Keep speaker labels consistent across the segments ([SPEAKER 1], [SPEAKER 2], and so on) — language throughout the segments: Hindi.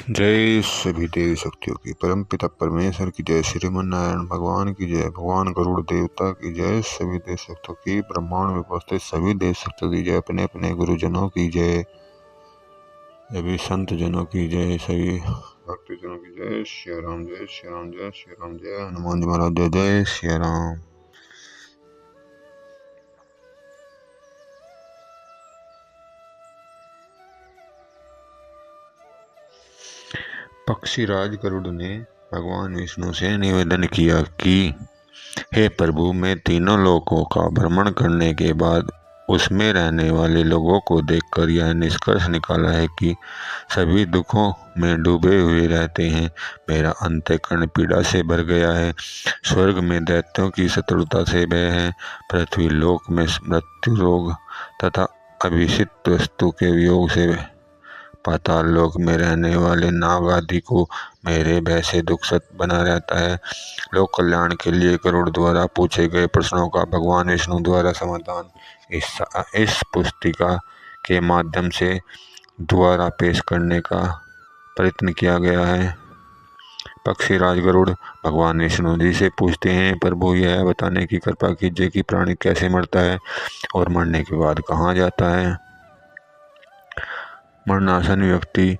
[SPEAKER 1] जय सभी देवी शक्तियों की, परमपिता परमेश्वर की जय, श्रीमन नारायण भगवान की जय, भगवान गरुड़ देवता की जय, सभी देव शक्तियों की, ब्रह्मांड में उपस्थित सभी देव शक्तियों की जय, अपने अपने गुरुजनों की जय, सभी संत जनों की जय, सभी भक्तजनों की जय। श्री राम जय श्री राम जय श्री राम जय, हनुमान जी महाराज जय जय श्री राम। पक्षीराज गरुड़ ने भगवान विष्णु से निवेदन किया कि हे प्रभु, मैं तीनों लोकों का भ्रमण करने के बाद उसमें रहने वाले लोगों को देखकर यह निष्कर्ष निकाला है कि सभी दुखों में डूबे हुए रहते हैं। मेरा अंतःकरण पीड़ा से भर गया है। स्वर्ग में दैत्यों की शत्रुता से भय है। पृथ्वी लोक में मृत्यु रोग तथा अभिषिक्त वस्तु के वियोग से, पाताल लोक में रहने वाले नाग आदि को मेरे भय से दुख सत बना रहता है। लोक कल्याण के लिए गरुड़ द्वारा पूछे गए प्रश्नों का भगवान विष्णु द्वारा समाधान इस पुस्तिका के माध्यम से द्वारा पेश करने का प्रयत्न किया गया है। पक्षीराज गरुड़ भगवान विष्णु जी से पूछते हैं, प्रभु यह बताने की कृपा कीजिए कि प्राणी कैसे मरता है और मरने के बाद कहाँ जाता है। मरणासन व्यक्ति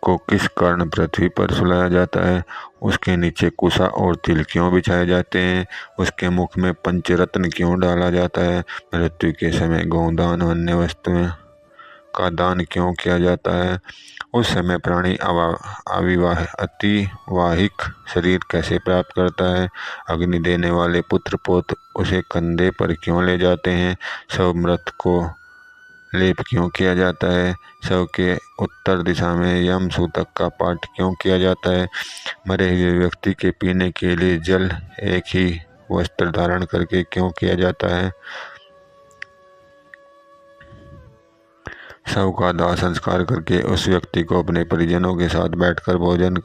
[SPEAKER 1] को किस कारण पृथ्वी पर सुलाया जाता है। उसके नीचे कुशा और तिल क्यों बिछाए जाते हैं। उसके मुख में पंचरत्न क्यों डाला जाता है। मृत्यु के समय गौदान अन्य वस्तुएं का दान क्यों किया जाता है। उस समय प्राणी अतिवाहिक शरीर कैसे प्राप्त करता है। अग्नि देने वाले पुत्र पोत उसे कंधे पर क्यों ले जाते हैं। सब मृत को लेप क्यों किया जाता है। शव के उत्तर दिशा में यम सूतक का पाठ क्यों किया जाता है। मरे हुए व्यक्ति के पीने के लिए जल एक ही वस्त्र धारण करके क्यों किया जाता है। शव का दाह संस्कार करके उस व्यक्ति को अपने परिजनों के साथ बैठकर भोजन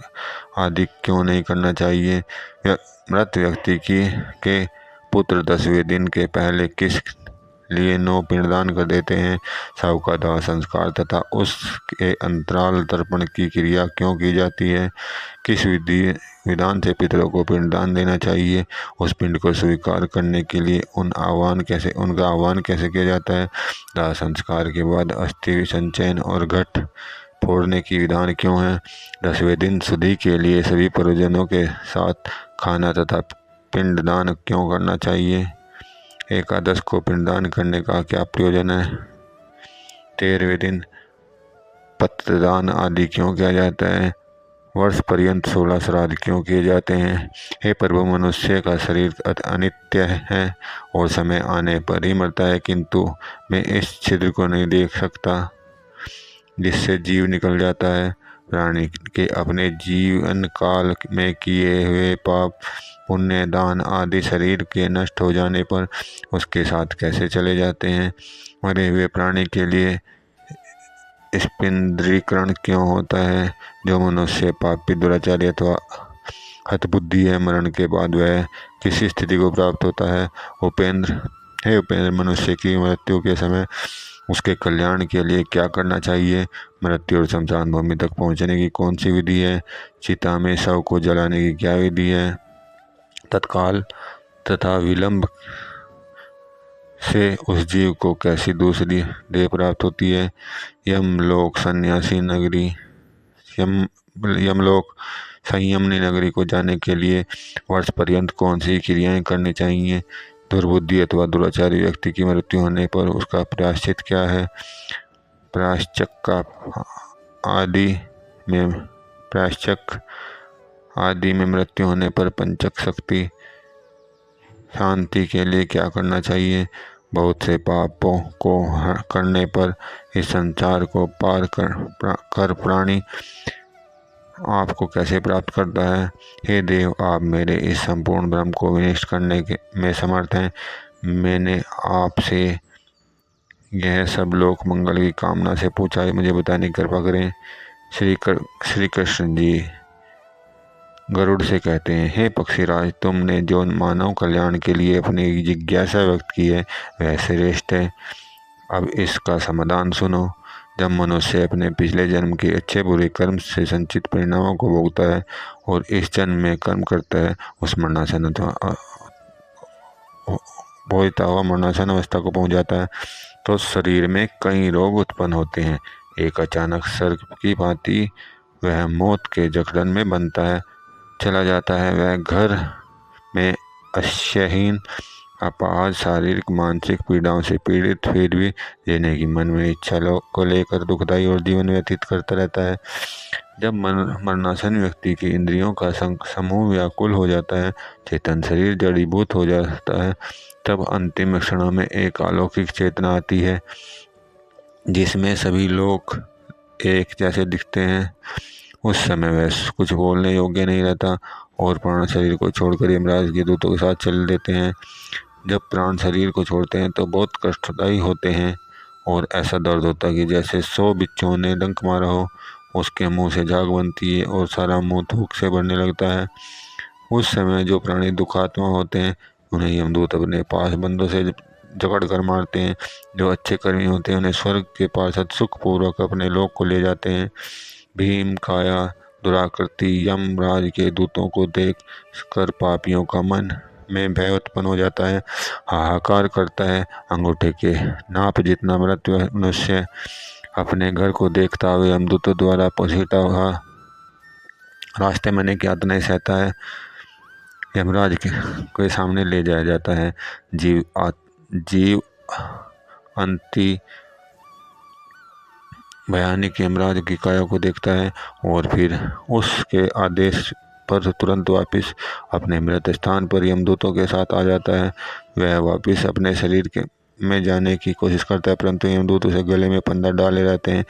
[SPEAKER 1] आदि क्यों नहीं करना चाहिए। मृत व्यक्ति के पुत्र 10वें दिन के पहले किस लिए 9 पिंडदान कर देते हैं। शव का दाह संस्कार तथा उसके अंतराल तर्पण की क्रिया क्यों की जाती है। किस विधान से पितरों को पिंडदान देना चाहिए। उस पिंड को स्वीकार करने के लिए उनका आह्वान कैसे किया जाता है। दाह संस्कार के बाद अस्थि विसंचयन और घट फोड़ने की विधान क्यों है। 10वें दिन शुद्धि के लिए सभी परिजनों के साथ खाना तथा पिंडदान क्यों करना चाहिए। एकादश को पिंडदान करने का क्या प्रयोजन है। 13वें दिन पत्रदान आदि क्यों किया जाता है। वर्ष पर्यंत 16 श्राद्ध क्यों किए जाते हैं। हे प्रभु, मनुष्य का शरीर अनित्य है और समय आने पर ही मरता है, किंतु मैं इस छिद्र को नहीं देख सकता जिससे जीव निकल जाता है। प्राणी के अपने जीवन काल में किए हुए पाप पुण्य दान आदि शरीर के नष्ट हो जाने पर उसके साथ कैसे चले जाते हैं। मरे हुए प्राणी के लिए स्पिंडरीकरण क्यों होता है। जो मनुष्य पापी दुराचारी अथवा हतबुद्धि है, मरण के बाद वह किस स्थिति को प्राप्त होता है। हे उपेंद्र, मनुष्य की मृत्यु के समय उसके कल्याण के लिए क्या करना चाहिए। मृत्यु और शमशान भूमि तक पहुंचने की कौन सी विधि है। चिता में शव को जलाने की क्या विधि है। तत्काल तथा विलंब से उस जीव को कैसी दूसरी देह प्राप्त होती है। यमलोक संयमनी नगरी को जाने के लिए वर्ष पर्यंत कौन सी क्रियाएं करनी चाहिए। दुर्बुद्धि अथवा दुराचारी व्यक्ति की मृत्यु होने पर उसका प्रायश्चित क्या है। प्रायश्चक आदि में मृत्यु होने पर पंचक शक्ति शांति के लिए क्या करना चाहिए। बहुत से पापों को करने पर इस संसार को पार कर प्राणी आपको कैसे प्राप्त करता है। हे देव, आप मेरे इस संपूर्ण भ्रम को विनष्ट करने में समर्थ हैं। मैंने आपसे यह सब लोक मंगल की कामना से पूछा है, मुझे बताने की कृपा करें। श्री कृष्ण जी गरुड़ से कहते हैं, हे पक्षीराज, तुमने जो मानव कल्याण के लिए अपनी जिज्ञासा व्यक्त की है वह श्रेष्ठ है। अब इसका समाधान सुनो। जब मनुष्य अपने पिछले जन्म के अच्छे बुरे कर्म से संचित परिणामों को भोगता है और इस जन्म में कर्म करता है, उस मरणासन भोगता हुआ मरणासन अवस्था को पहुंच जाता है, तो शरीर में कई रोग उत्पन्न होते हैं। एक अचानक सर्प की भांति वह मौत के जकड़न में बनता है चला जाता है। वह घर में असह्यहीन अपाज शारीरिक मानसिक पीड़ाओं से पीड़ित, फिर भी जीने की मन में इच्छा को लेकर दुखदायी और जीवन व्यतीत करता रहता है। जब मरणासन व्यक्ति की इंद्रियों का समूह व्याकुल हो जाता है, चेतन शरीर जड़ीभूत हो जाता है, तब अंतिम क्षणों में एक अलौकिक चेतना आती है जिसमें सभी लोग एक जैसे दिखते हैं। उस समय वह कुछ बोलने योग्य नहीं रहता और प्राण शरीर को छोड़कर यमराज के दूतों के साथ चल देते हैं। जब प्राण शरीर को छोड़ते हैं तो बहुत कष्टदायी होते हैं और ऐसा दर्द होता है कि जैसे 100 बिच्छुओं ने डंक मारा हो। उसके मुंह से झाग बनती है और सारा मुंह थूक से भरने लगता है। उस समय जो प्राणी दुखात्मा होते हैं उन्हें यमदूत अपने पास बंदों से जकड़ कर मारते हैं। जो अच्छे कर्मी होते हैं उन्हें स्वर्ग के पार्षद सुखपूर्वक अपने लोक को ले जाते हैं। भीम काया दुराकृति यमराज के दूतों को देख कर पापियों का मन में भय उत्पन्न हो जाता है, हाहाकार करता है। अंगूठे के नाप जितना मृत मनुष्य अपने घर को देखता हुए यमदूतों द्वारा पहुंचता हुआ रास्ते में की यातनाएं सहता है, यमराज के सामने ले जाया जाता है। जीव अंति भयानक यमराज की काया को देखता है और फिर उसके आदेश पर तुरंत वापस अपने मृत स्थान पर यमदूतों के साथ आ जाता है। वह वापस अपने शरीर में जाने की कोशिश करता है, परंतु यमदूत उसे गले में फंदा डाले रहते हैं।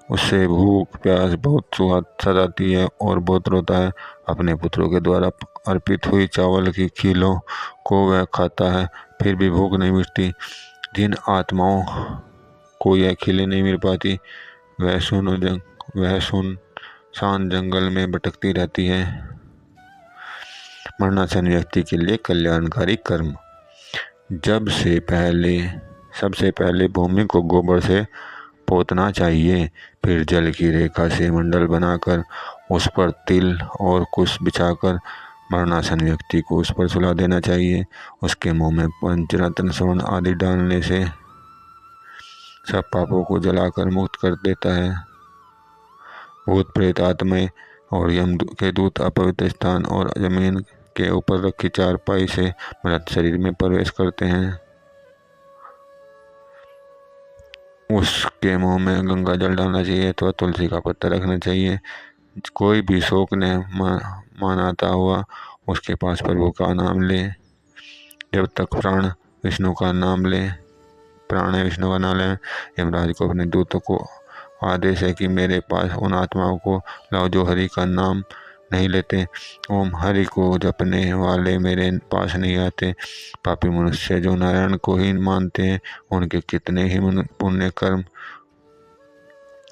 [SPEAKER 1] उससे भूख प्यास बहुत सताती है और बहुत रोता है। अपने पुत्रों के द्वारा अर्पित हुई चावल की खीलों को वह खाता है, फिर भी भूख नहीं मिटती। जिन आत्माओं को यह खीलें नहीं मिल पाती वह सुनसान जंगल में भटकती रहती है। मरणासन व्यक्ति के लिए कल्याणकारी कर्म। सबसे पहले भूमि को गोबर से पोतना चाहिए, फिर जल की रेखा से मंडल बनाकर उस पर तिल और कुश बिछाकर मरणासन व्यक्ति को उस पर सुला देना चाहिए। उसके मुंह में पंचरत्न स्वर्ण आदि डालने से सब पापों को जलाकर मुक्त कर देता है। भूत प्रेत आत्माएं और यम के दूत अपवित्र स्थान और जमीन के ऊपर रखी चारपाई से मृत शरीर में प्रवेश करते हैं। उसके मुंह में गंगा जल डालना चाहिए अथवा तुलसी का पत्ता रखना चाहिए। कोई भी शोक ने मनाता हुआ उसके पास प्रभु का नाम ले। जब तक प्राण विष्णु का नाम लें। यमराज को अपने दूतों को आदेश है कि मेरे पास उन आत्माओं को लाओ जो हरि का नाम नहीं लेते। ओम हरि को जपने वाले मेरे पास नहीं आते। पापी मनुष्य जो नारायण को ही मानते हैं उनके कितने ही पुण्य कर्म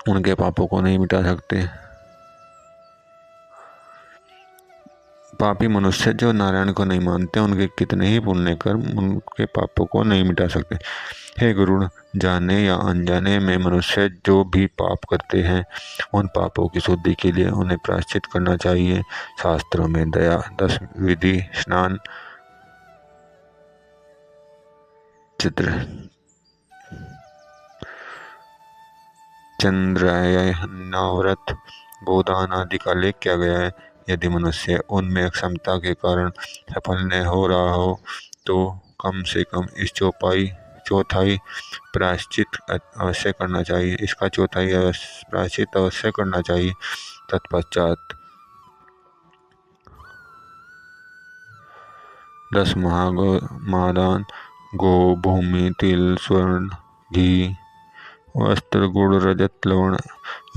[SPEAKER 1] उनके पापों को नहीं मिटा सकते। पापी मनुष्य जो नारायण को नहीं मानते उनके कितने ही पुण्य कर्म उनके पापों को नहीं मिटा सकते। हे गुरुड़, जाने या अनजाने में मनुष्य जो भी पाप करते हैं उन पापों की शुद्धि के लिए उन्हें प्रायश्चित करना चाहिए। शास्त्रों में दया 10 विधि स्नान चंद्रायणाव्रत गोदान आदि का उल्लेख किया गया है। यदि मनुष्य उनमें अक्षमता के कारण सफल न हो रहा हो तो कम से कम इस चौथाई प्रायश्चित अवश्य करना चाहिए। इसका चौथाई प्रायश्चित अवश्य करना चाहिए। तत्पश्चात 10 महादान गो भूमि तिल स्वर्ण घी वस्त्र गुड़ रजत लवण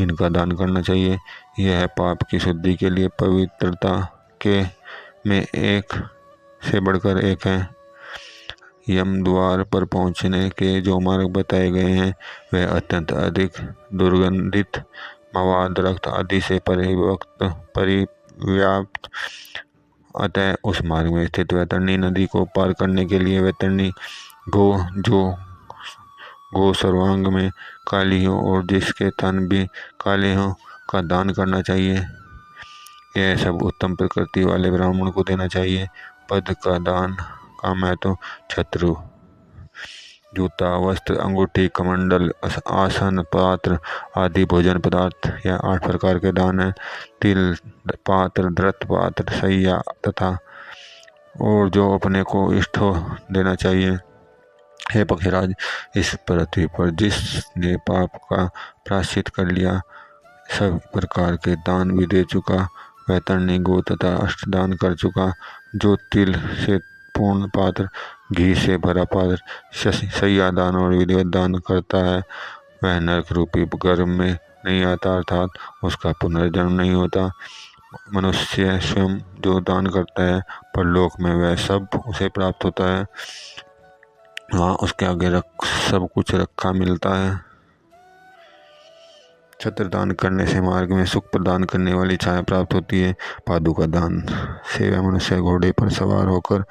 [SPEAKER 1] इनका दान करना चाहिए। यह पाप की शुद्धि के लिए पवित्रता के में एक से बढ़कर एक है। यम द्वार पर पहुंचने के जो मार्ग बताए गए हैं वह अत्यंत अधिक दुर्गंधित मवाद रक्त आदि से परिव्याप्त। अतः उस मार्ग में स्थित वैतरणी नदी को पार करने के लिए वैतरणी गो सर्वांग में काली हो और जिसके तन भी काले हो का दान करना चाहिए। यह सब उत्तम प्रकृति वाले ब्राह्मण को देना चाहिए। पद का दान का महत्व। छत्रु, जूता, वस्त्र, अंगूठी, कमंडल, आसन, पात्र आदि भोजन पदार्थ यह 8 प्रकार के दान हैं। तिल पात्र, धृत पात्र, सैया तथा और जो अपने को इष्ट हो देना चाहिए। हे पक्षीराज, इस पृथ्वी पर जिसने पाप का प्रायश्चित कर लिया, सभी प्रकार के दान भी दे चुका, वह तरनी गो तथा अष्टदान कर चुका। जो तिल से पूर्ण पात्र, घी से भरा पात्र, सैया दान और विधिवत दान करता है, वह नरक रूपी गर्भ में नहीं आता, अर्थात उसका पुनर्जन्म नहीं होता। मनुष्य स्वयं जो दान करता है, परलोक में वह सब उसे प्राप्त होता है। वहाँ उसके आगे सब कुछ रखा मिलता है। छत्र दान करने से मार्ग में सुख प्रदान करने वाली छाया प्राप्त होती है। पादुका दान से वह मनुष्य घोड़े पर सवार होकर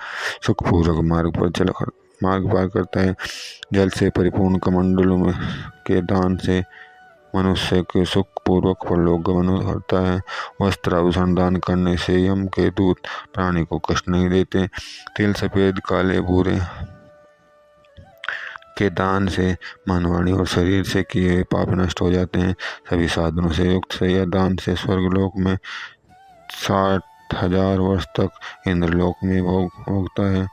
[SPEAKER 1] सुखपूर्वक मार्ग पार करता है। जल से परिपूर्ण कमंडलों के दान से मनुष्य के सुख पूर्वक परलोक गमन होता है। वस्त्र आभूषण दान करने से यम के दूत प्राणी को कष्ट नहीं देते। तिल सफेद, काले, भूरे के दान से मन, वाणी और शरीर से किए हुए पाप नष्ट हो जाते हैं। सभी साधनों से युक्त सैया दान से स्वर्गलोक में 60,000 वर्ष तक इंद्रलोक में भोगता है।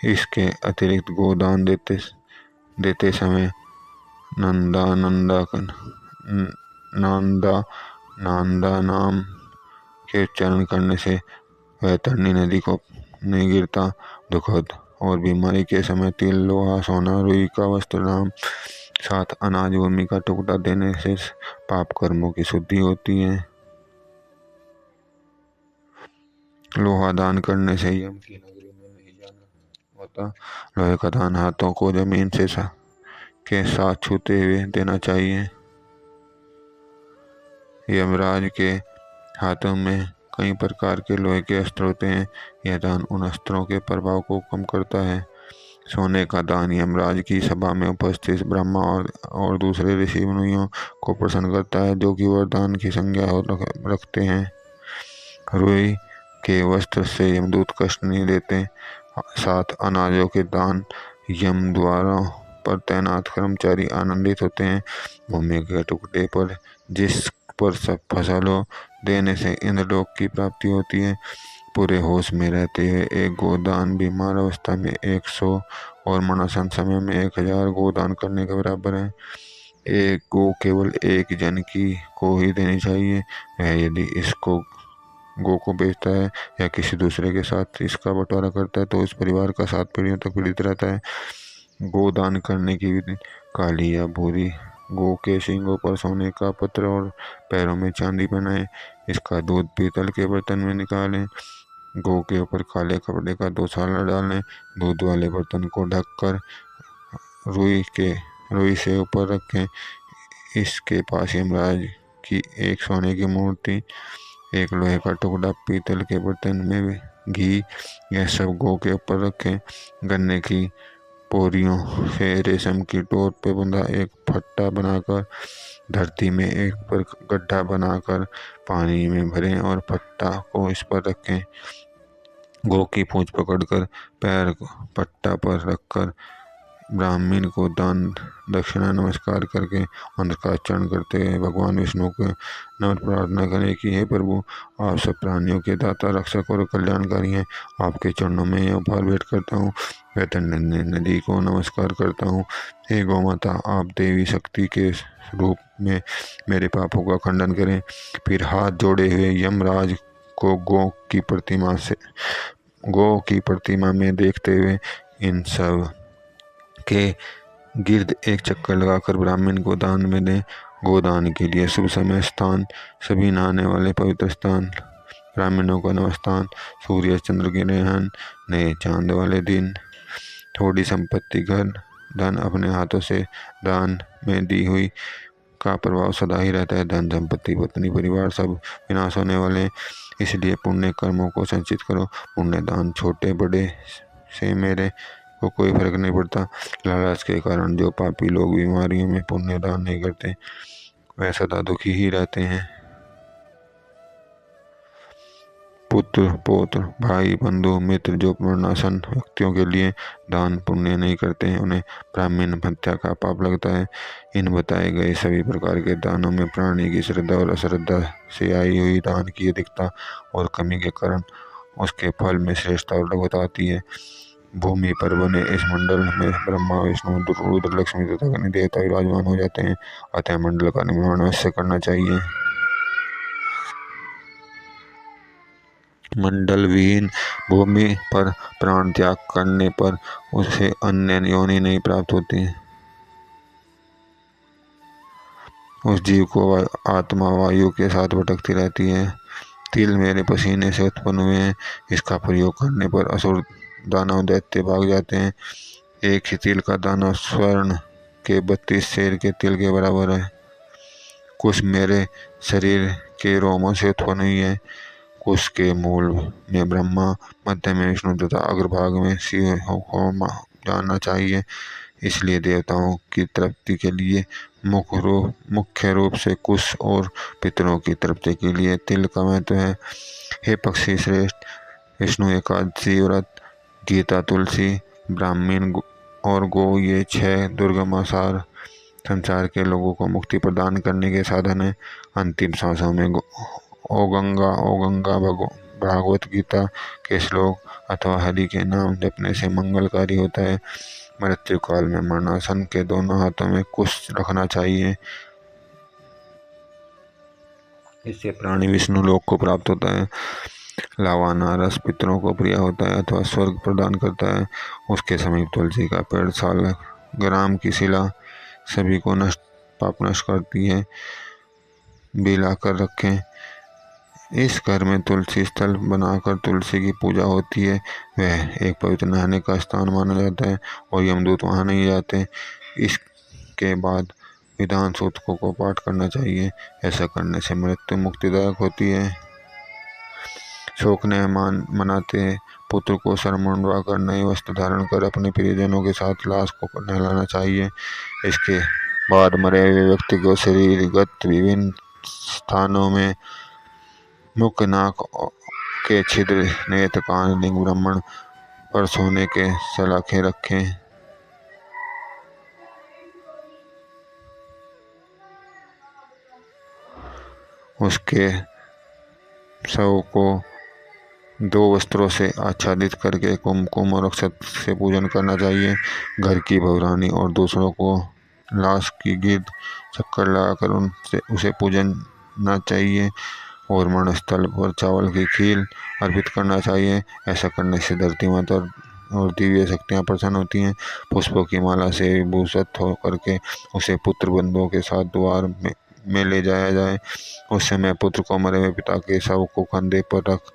[SPEAKER 1] इसके अतिरिक्त गोदान देते समय नांदा नाम के उच्चारण करने से वह तरनी नदी को नहीं गिरता। दुखद और बीमारी के समय तिल, लोहा, सोना, रुई का वस्त्र, नाम, साथ अनाज, भूमि का टुकड़ा देने से पाप कर्मों की शुद्धि होती है। लोहा दान करने से यम की नगरी में नहीं जाना होता। लोहे का दान हाथों को जमीन से के साथ छूते हुए देना चाहिए। यमराज के हाथों में कई प्रकार के लोहे के अस्त्र होते हैं। यह दान उन अस्त्रों के प्रभाव को कम करता है। सोने का दान यमराज की सभा में उपस्थित ब्रह्मा और दूसरे ऋषि मुनियों को प्रसन्न करता है, जो कि वरदान की संज्ञा रखते हैं। रुई के वस्त्र से यमदूत कष्ट नहीं देते। 7 अनाजों के दान यम द्वारों पर तैनात कर्मचारी आनंदित होते हैं। भूमि के टुकड़े पर जिस पर सब फसलों देने से इंद्रलोक की प्राप्ति होती है। पूरे होश में रहते हुए एक गोदान बीमार अवस्था में 100 और मनासन समय में 1000 गोदान करने के बराबर है। एक गो केवल एक जन की को ही देनी चाहिए। वह यदि इसको गो को बेचता है या किसी दूसरे के साथ इसका बंटवारा करता है तो उस परिवार का 7 पीढ़ियों तक पीड़ित रहता है। गोदान करने की विधि। काली या भूरी गो के सींगों पर सोने का पत्र और पैरों में चांदी पहनाएं। इसका दूध पीतल के बर्तन में निकालें। गो के ऊपर काले कपड़े का 2 छाला डालें। दूध वाले बर्तन को ढककर रुई से ऊपर रखें। इसके पास यमराज की एक सोने की मूर्ति, एक लोहे का टुकड़ा, पीतल के बर्तन में घी, यह सब गो के ऊपर रखें। गन्ने की पोरियों से रेशम की डोर पे बंधा एक फट्टा बनाकर धरती में एक पर गड्ढा बनाकर पानी में भरें और फट्टा को इस पर रखें। गो की पूंछ पकड़कर पैर को पट्टा पर रखकर ब्राह्मण को दान दक्षिणा नमस्कार करके मंत्र का उच्चारण करते हुए भगवान विष्णु को नम्र प्रार्थना करें कि हे प्रभु, आप सब प्राणियों के दाता, रक्षक और कल्याणकारी हैं। आपके चरणों में यह उपहार भेंट करता हूँ। नदी को नमस्कार करता हूँ। हे गौ माता, आप देवी शक्ति के रूप में मेरे पापों का खंडन करें। फिर हाथ जोड़े हुए यमराज को गो की प्रतिमा में देखते हुए इन सब के गिर्द एक चक्कर लगाकर ब्राह्मण को दान में दें। गोदान के लिए शुभ समय स्थान, सभी नहाने वाले पवित्र स्थान, ब्राह्मणों का नवस्थान, सूर्य चंद्र ग्रहण, नए चांद वाले दिन, थोड़ी संपत्ति, घर, धन अपने हाथों से दान में दी हुई का प्रभाव सदा ही रहता है। धन संपत्ति, पत्नी, परिवार सब विनाश होने वाले, इसलिए पुण्य कर्मों को संचित करो। पुण्य दान छोटे बड़े से मेरे को कोई फर्क नहीं पड़ता। लालच के कारण जो पापी लोग बीमारियों में पुण्य दान नहीं करते वह सदा दुखी ही रहते हैं। पुत्र, पौत्र, भाई, बंधु, मित्र जो मरणासन व्यक्तियों के लिए दान पुण्य नहीं करते हैं उन्हें ब्राह्मण हत्या का पाप लगता है। इन बताए गए सभी प्रकार के दानों में प्राणी की श्रद्धा और अश्रद्धा से आई हुई दान की अधिकता और कमी के कारण उसके फल में श्रेष्ठता और लघुता आती है। भूमि पर बने इस मंडल में ब्रह्मा, विष्णु, रुद्र, लक्ष्मी तथा अन्य देवता विराजमान हो जाते हैं। अतः मंडल का निर्माण अवश्य करना चाहिए। मंडल विहीन भूमि पर प्राण त्याग करने पर उसे अन्य योनि नहीं प्राप्त होती। उस जीव को आत्मा वायु के साथ भटकती रहती है। तिल मेरे पसीने से उत्पन्न हुए हैं, इसका प्रयोग करने पर असुर दानव दैत्य भाग जाते हैं। एक ही तिल का दाना स्वर्ण के 32 शेर के तिल के बराबर है। कुछ मेरे शरीर के रोमों से उत्पन्न हुई है। कुश के मूल में ब्रह्मा, मध्य में विष्णु तथा अग्रभाग में शिव को जानना चाहिए। इसलिए देवताओं की तृप्ति के लिए मुख्य रूप से कुश और पितरों की तृप्ति के लिए तिल का महत्व है। हे पक्षी श्रेष्ठ, विष्णु एकादशी व्रत, गीता, तुलसी, ब्राह्मण और गो ये 6 दुर्गम आसार संसार के लोगों को मुक्ति प्रदान करने के साधन है। अंतिम सांसों में ओ गंगा भागवत गीता के श्लोक अथवा हरि के नाम जपने से मंगलकारी होता है। मृत्यु काल में मरणासन के दोनों हाथों में कुश रखना चाहिए। इससे प्राणी विष्णु लोक को प्राप्त होता है। लावाना रस पितरों को प्रिय होता है अथवा स्वर्ग प्रदान करता है। उसके समीप तुलसी का पेड़ 100 ग्राम की शिला सभी को पाप नष्ट करती है। बिला कर रखें। इस घर में तुलसी स्थल बनाकर तुलसी की पूजा होती है। वह एक पवित्र नहाने का स्थान माना जाता है और यमदूत वहां नहीं जाते। इसके बाद विधान सूतकों को पाठ करना चाहिए। ऐसा करने से मृत्यु मुक्तिदायक होती है। शोक ने मनाते पुत्र को सरमुंडवा कर नए वस्त्र धारण कर अपने प्रियजनों के साथ लाश को नहलाना चाहिए। इसके बाद मरे हुए व्यक्ति को शरीरगत विभिन्न स्थानों में मुख, नाक के छिद्र, नेत्र, कान, लिंग, ब्राह्मण पर सोने के सलाखे रखें। उसके शव को 2 वस्त्रों से आच्छादित करके कुमकुम और अक्षत से पूजन करना चाहिए। घर की बहुरानी और दूसरों को लाश की गिर्द चक्कर लगाकर उसे पूजना चाहिए और मरण स्थल पर चावल की खीर अर्पित करना चाहिए। ऐसा करने से धरती माता और दिव्य शक्तियाँ प्रसन्न होती हैं। पुष्पों की माला से विभूषित हो करके उसे पुत्र बंधुओं के साथ द्वार में ले जाया जाए। उस समय पुत्र को मरे हुए पिता के शव को कंधे पर रख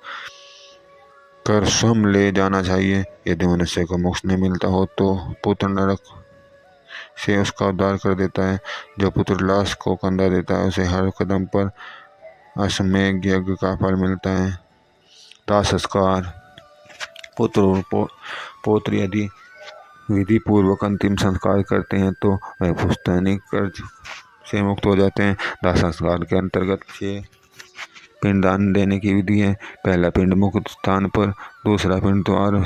[SPEAKER 1] कर स्वयं ले जाना चाहिए। यदि मनुष्य को मोक्ष नहीं मिलता हो तो पुत्र नरक से उसका उद्धार कर देता है। जो पुत्र लाश को कंधा देता है उसे हर कदम पर अश्वमेध यज्ञ का फल मिलता है। दाह संस्कार। पुत्र और पौत्र यदि विधि पूर्वक अंतिम संस्कार करते हैं तो वह पुश्तैनी कर्ज से मुक्त हो जाते हैं। दाह संस्कार के अंतर्गत 6 पिंडदान देने की विधि है। पहला पिंड मुक्त स्थान पर, दूसरा पिंड द्वार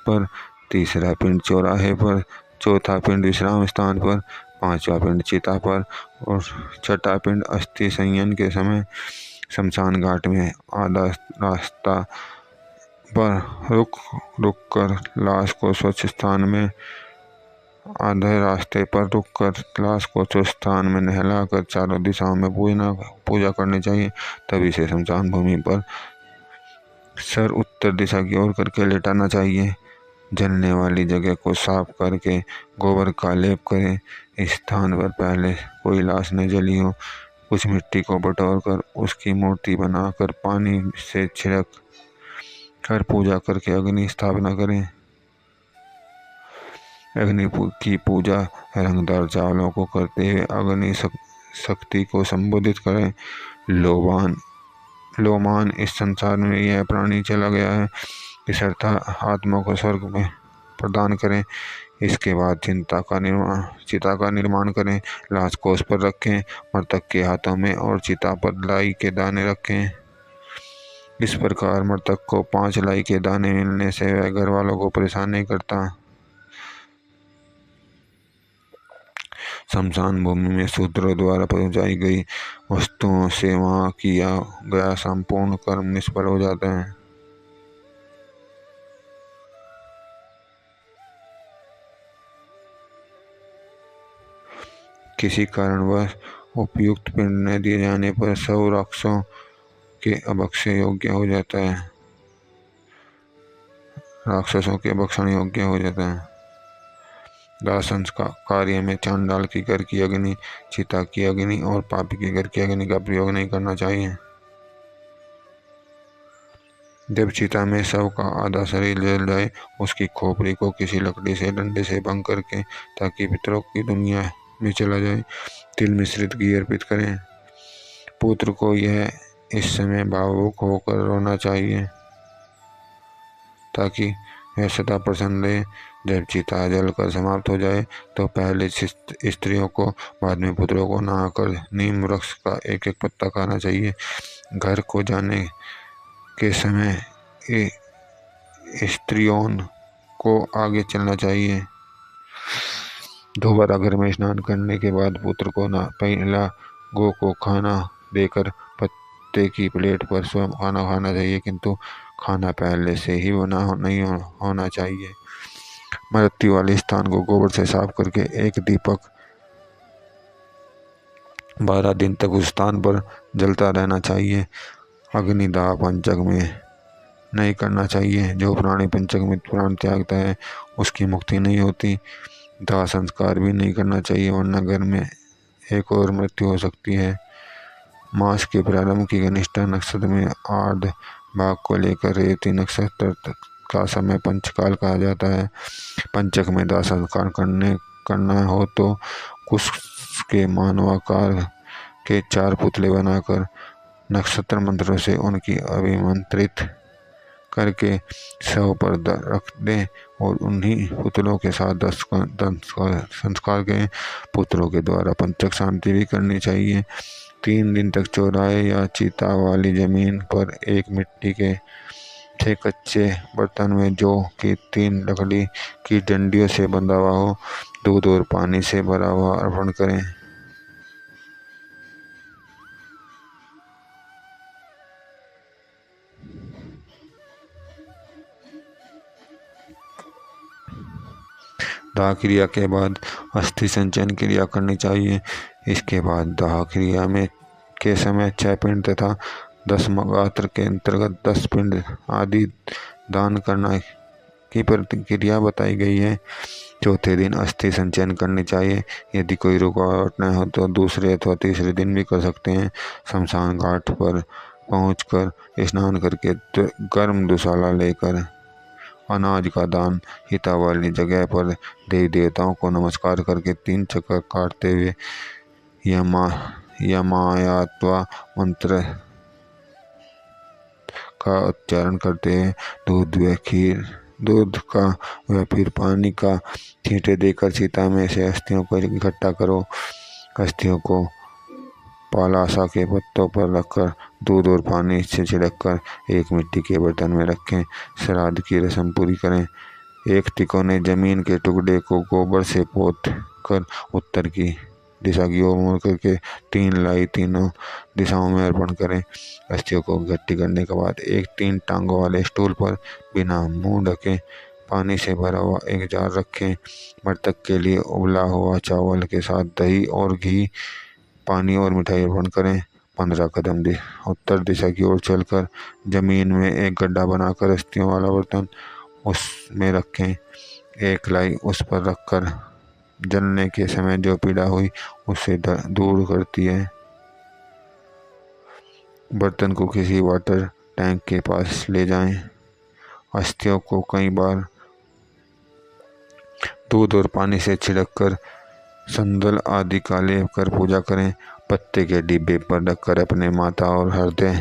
[SPEAKER 1] पर, तीसरा पिंड चौराहे पर, चौथा पिंड विश्राम स्थान पर, 5वां पिंड चिता पर और 6ठा पिंड अस्थि संयन के समय शमशान घाट में आधा रास्ता पर रुक कर लाश को स्वच्छ स्थान में आधे रास्ते पर रुककर लाश को स्वच्छ स्थान में नहलाकर चारों दिशाओं में पूजा करनी चाहिए। तभी से शमशान भूमि पर सर उत्तर दिशा की ओर करके लेटाना चाहिए। जलने वाली जगह को साफ करके गोबर का लेप करें। इस स्थान पर पहले कोई लाश न जली हो। कुछ मिट्टी को बटोर कर उसकी मूर्ति बनाकर पानी से छिड़क कर पूजा करके अग्नि स्थापना करें। अग्नि की पूजा रंगदार चावलों को करते हुए अग्नि शक्ति को संबोधित करें। लोमान इस संसार में यह प्राणी चला गया है। इस अर्थ आत्मा को स्वर्ग में प्रदान करें। इसके बाद चिता का निर्माण करें। लाश को उस पर रखें। मृतक के हाथों में और चिता पर लाई के दाने रखें। इस प्रकार मृतक को 5 लाई के दाने मिलने से वह घर वालों को परेशान नहीं करता। शमशान भूमि में शूद्रों द्वारा पहुंचाई गई वस्तुओं से वहां किया गया संपूर्ण कर्म निष्फल हो जाता है। किसी कारणवश उपयुक्त पिंड न दिए जाने पर शव राक्षसों के अभक्ष्य योग्य हो जाता है। राक्षसों के भक्षण योग्य हो जाता है। दाह संस्कार कार्य में चांडाल के घर की अग्नि, चिता की अग्नि और पापी के घर की अग्नि का प्रयोग नहीं करना चाहिए। जब चिता में शव का आधा शरीर जल जाए, उसकी खोपड़ी को किसी लकड़ी से डंडे से भंग करके ताकि पितरों की दुनिया में चला जाए, तिल मिश्रित घी अर्पित करें। पुत्र को यह इस समय भावुक होकर रोना चाहिए ताकि वह सदा प्रसन्न रहे। जब चिता जलकर समाप्त हो जाए तो पहले स्त्रियों को बाद में पुत्रों को नहाकर नीम वृक्ष का एक एक पत्ता खाना चाहिए। घर को जाने के समय स्त्रियों को आगे चलना चाहिए। दोबारा घर में स्नान करने के बाद पुत्र को पहला गो को खाना देकर पत्ते की प्लेट पर स्वयं खाना खाना चाहिए, किंतु खाना पहले से ही बना नहीं होना चाहिए। मृत्यु वाले स्थान को गोबर से साफ करके एक दीपक 12 दिन तक उस स्थान पर जलता रहना चाहिए। अग्निदाह पंचक में नहीं करना चाहिए। जो प्राणी पंचक में प्राण त्यागता है उसकी मुक्ति नहीं होती। दाह संस्कार भी नहीं करना चाहिए, वरना घर में एक और मृत्यु हो सकती है। मास के प्रारंभ की घनिष्ठा नक्षत्र में आर्ध भाग को लेकर रेवती नक्षत्र का समय पंचकाल कहा जाता है। पंचक में दाह संस्कार करना हो तो कुश के मानवाकार के 4 पुतले बनाकर नक्षत्र मंत्रों से उनकी अभिमंत्रित करके शव पर रख दें और उन्हीं पुतलों के साथ 10 संस्कार करें। पुत्रों के द्वारा पंचक शांति भी करनी चाहिए। 3 दिन तक चौराहे या चिता वाली जमीन पर एक मिट्टी के कच्चे बर्तन में जो कि 3 लकड़ी की डंडियों से बंधा हुआ हो, दूध और पानी से भरा हुआ अर्पण करें। दाह क्रिया के बाद अस्थि संचयन क्रिया करनी चाहिए। इसके बाद दाह क्रिया में के समय 6 पिंड तथा 10 गात्र के अंतर्गत 10 पिंड आदि दान करना की प्रतिक्रिया बताई गई है। चौथे दिन अस्थि संचयन करनी चाहिए। यदि कोई रुकावट न हो तो दूसरे अथवा तीसरे दिन भी कर सकते हैं। शमशान घाट पर पहुंचकर स्नान करके गर्म दुशाला लेकर अनाज का दान हिता वाली जगह पर देवी देवताओं को नमस्कार करके 3 चक्कर काटते हुए यमायात्वा मंत्र का उच्चारण करते हैं। दूध का व फिर पानी का छींटे देकर चिता में से अस्थियों को इकट्ठा करो। अस्थियों को पलासा के पत्तों पर रखकर दूध और पानी से छिड़ककर एक मिट्टी के बर्तन में रखें। श्राद्ध की रस्म पूरी करें। एक तिकोने जमीन के टुकड़े को गोबर से पोत कर उत्तर की दिशा की ओर मोड़ करके 3 लाई तीनों दिशाओं में अर्पण करें। अस्थियों को इकट्ठी करने के बाद एक 3 टांगों वाले स्टूल पर बिना मुंह ढके पानी से भरा हुआ एक जार रखें। मृतक के लिए उबला हुआ चावल के साथ दही और घी, पानी और मिठाई अर्पण करें। 15 कदम उत्तर दिशा की ओर चलकर जमीन में एक गड्ढा बनाकर अस्थियों वाला बर्तन उसमें रखें। एक लाई उस पर रखकर जलने के समय जो पीड़ा हुई उसे दूर करती है। बर्तन को किसी वाटर टैंक के पास ले जाएं। अस्थियों को कई बार दूध और पानी से छिड़ककर संदल आदि का लेप कर पूजा करें। पत्ते के डिब्बे पर रखकर अपने माता और हृदय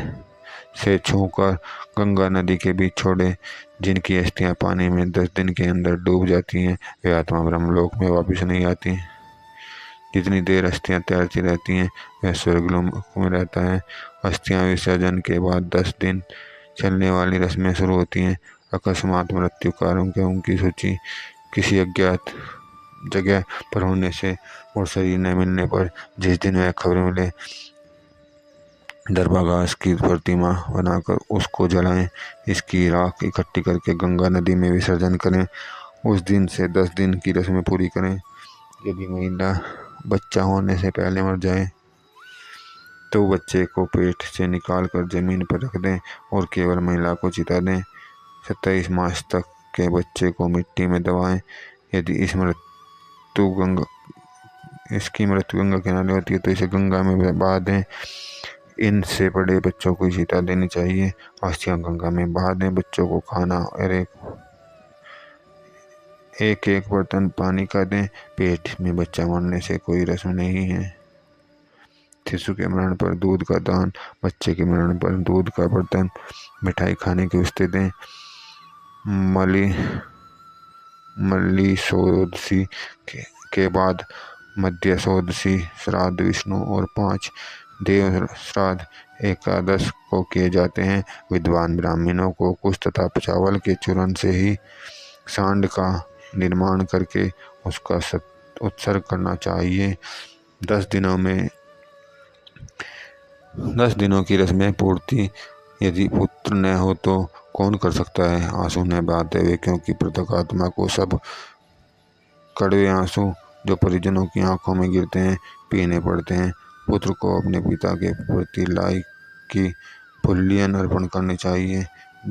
[SPEAKER 1] से छूकर गंगा नदी के बीच छोड़े। जिनकी अस्थियां पानी में 10 दिन के अंदर डूब जाती हैं वे आत्मा ब्रह्मलोक में वापस नहीं आती। जितनी देर अस्थियां तैरती रहती हैं वह स्वर्गलोक में रहता है। अस्थियां विसर्जन के बाद 10 दिन चलने वाली रस्में शुरू होती हैं। अकस्मात मृत्यु कारणों की सूची किसी अज्ञात जगह पर होने से और शरीर न मिलने पर जिस दिन वह खबर मिले दरबागास की प्रतिमा बनाकर उसको जलाएं। इसकी राख इकट्ठी करके गंगा नदी में विसर्जन करें। उस दिन से 10 दिन की रस्में पूरी करें। यदि महिला बच्चा होने से पहले मर जाए तो बच्चे को पेट से निकाल कर जमीन पर रख दें और केवल महिला को चिता दें। 27 मास तक के बच्चे को मिट्टी में दबाएं। यदि इसकी मृत्यु गंगा किनारे होती है तो इसे गंगा में बहा दें। इनसे बड़े बच्चों को चिता देनी चाहिए। अस्थियां गंगा में बहा दें। बच्चों को खाना और एक बर्तन पानी का दें। पेट में बच्चा मरने से कोई रस्म नहीं है। शिशु के मरण पर दूध का दान। बच्चे के मरण पर दूध का बर्तन, मिठाई खाने की वस्तु दें। मलीसोदशी के बाद मध्यसोदशी श्राद्ध विष्णु और 5 देव श्राद्ध एकादश को किए जाते हैं। विद्वान ब्राह्मणों को कुश तथा चावल के चूर्ण से ही सांड का निर्माण करके उसका उत्सर्ग करना चाहिए। 10 दिनों की रस्में पूर्ति। यदि पुत्र न हो तो कौन कर सकता है आंसू न बहाते हुए, क्योंकि प्रतकात्मा को सब कड़वे आंसू जो परिजनों की आंखों में गिरते हैं पीने पड़ते हैं। पुत्र को अपने पिता के प्रति लाई की पुल्लियन अर्पण करनी चाहिए।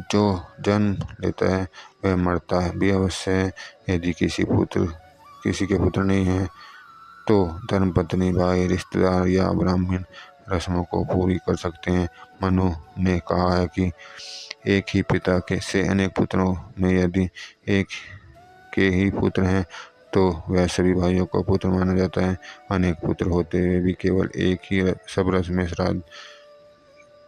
[SPEAKER 1] जो जन्म लेता है वह मरता भी अवश्य है। यदि किसी के पुत्र नहीं है तो धर्मपत्नी, भाई, रिश्तेदार या ब्राह्मण रस्मों को पूरी कर सकते हैं। मनु ने कहा है कि एक ही पिता से अनेक पुत्रों में यदि एक के ही पुत्र हैं तो वह सभी भाइयों को पुत्र माना जाता है। अनेक पुत्र होते हुए भी केवल एक ही सब रस्में श्राद्ध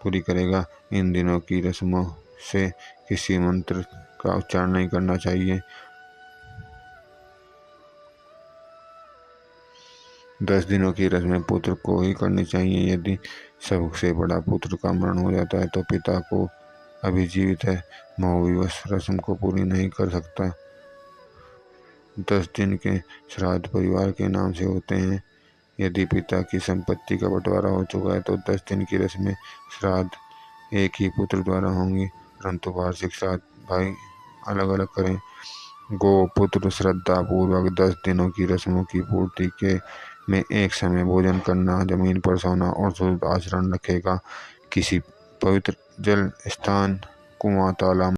[SPEAKER 1] पूरी करेगा। इन दिनों की रस्मों से किसी मंत्र का उच्चारण नहीं करना चाहिए। 10 दिनों की रस्में पुत्र को ही करनी चाहिए। यदि सबसे बड़ा पुत्र का मरण हो जाता है तो पिता को अभी जीवित है मोहविवश रस्म को पूरी नहीं कर सकता। 10 दिन के श्राद्ध परिवार के नाम से होते हैं। यदि पिता की संपत्ति का बंटवारा हो चुका है तो 10 दिन की रस्में श्राद्ध एक ही पुत्र द्वारा होंगी, परंतु वार्षिक श्राद्ध भाई अलग अलग करें। गो पुत्र श्रद्धा पूर्वक 10 दिनों की रस्मों की पूर्ति के में एक समय भोजन करना, जमीन पर सोना और शुद्ध आचरण रखेगा। किसी पवित्र जल स्थान, कुआं, तालाब